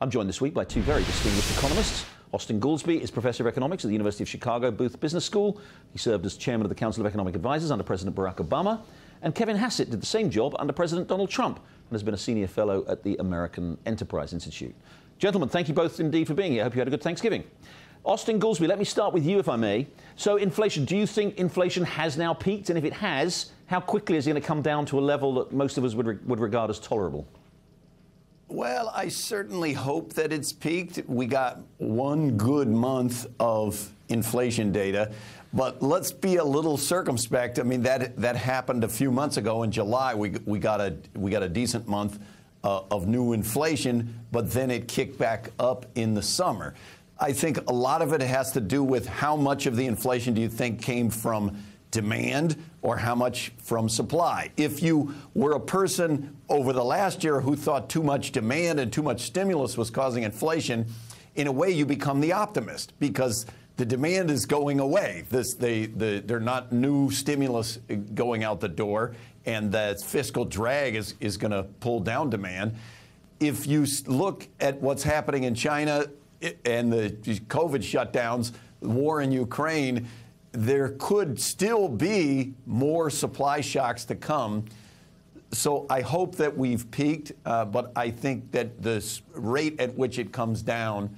I'm joined this week by two very distinguished economists. Austan Goolsbee is Professor of Economics at the University of Chicago Booth Business School. He served as Chairman of the Council of Economic Advisors under President Barack Obama. And Kevin Hassett did the same job under President Donald Trump and has been a senior fellow at the American Enterprise Institute. Gentlemen, thank you both indeed for being here. I hope you had a good Thanksgiving. Austan Goolsbee, let me start with you, if I may. So inflation, do you think inflation has now peaked? And if it has, how quickly is it going to come down to a level that most of us would regard as tolerable? Well, I certainly hope that it's peaked. We got one good month of inflation data, but let's be a little circumspect. I mean, that happened a few months ago in July. We got a decent month of new inflation, but then it kicked back up in the summer. I think a lot of it has to do with how much of the inflation do you think came from demand or how much from supply. If you were a person over the last year who thought too much demand and too much stimulus was causing inflation, in a way you become the optimist because the demand is going away. They're not new stimulus going out the door, and that fiscal drag is going to pull down demand. If you look at what's happening in China and the COVID shutdowns, the war in Ukraine, there could still be more supply shocks to come. So I hope that we've peaked, but I think that the rate at which it comes down,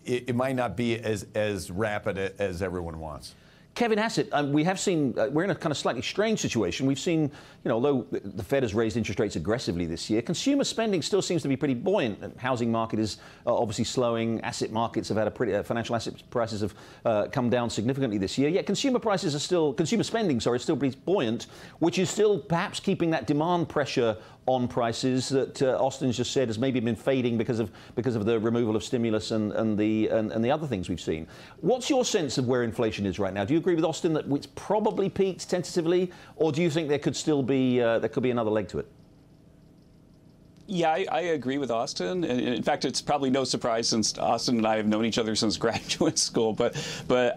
it might not be as rapid as everyone wants. Kevin Hassett, we have seen, we're in a kind of slightly strange situation. We've seen, although the Fed has raised interest rates aggressively this year, consumer spending still seems to be pretty buoyant. The housing market is obviously slowing. Asset markets have had a pretty, financial asset prices have come down significantly this year. Yet consumer spending, is still pretty buoyant, which is still perhaps keeping that demand pressure on prices that Austin's just said has maybe been fading because of the removal of stimulus and the other things we've seen. What's your sense of where inflation is right now? Do you agree with Austin that it's probably peaked tentatively, or do you think there could still be another leg to it? Yeah, I agree with Austin. In fact, it's probably no surprise since Austin and I have known each other since graduate school. But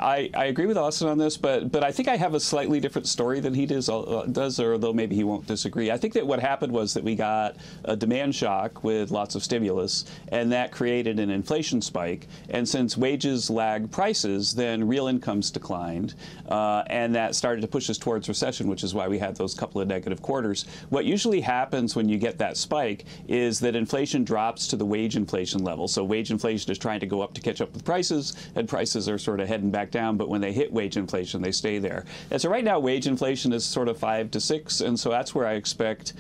I agree with Austin on this. But I think I have a slightly different story than he does, although maybe he won't disagree. I think that what happened was that we got a demand shock with lots of stimulus, and that created an inflation spike. And since wages lag prices, then real incomes declined, and that started to push us towards recession, which is why we had those couple of negative quarters. What usually happens when you get that spike is that inflation drops to the wage inflation level. So wage inflation is trying to go up to catch up with prices, and prices are sort of heading back down. But when they hit wage inflation, they stay there. And so right now, wage inflation is sort of 5 to 6, and so that's where I expect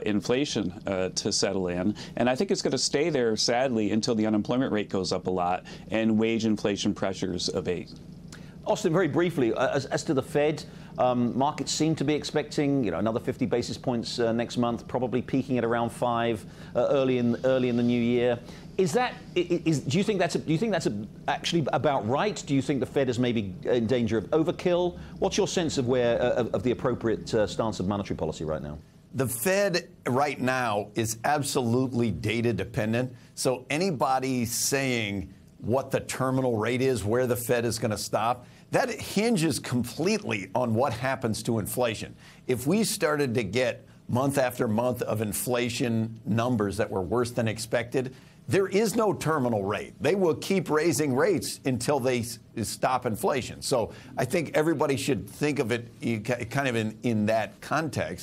inflation to settle in. And I think it's going to stay there, sadly, until the unemployment rate goes up a lot and wage inflation pressures abate. Austin, very briefly, as to the Fed, markets seem to be expecting, another 50 basis points next month, probably peaking at around 5 early in the new year. Do you think that's actually about right? Do you think the Fed is maybe in danger of overkill? What's your sense of of the appropriate stance of monetary policy right now? The Fed right now is absolutely data dependent. So anybody saying what the terminal rate is, where the Fed is going to stop, that hinges completely on what happens to inflation. If we started to get month after month of inflation numbers that were worse than expected, there is no terminal rate. They will keep raising rates until they stop inflation. So I think everybody should think of it kind of in that context.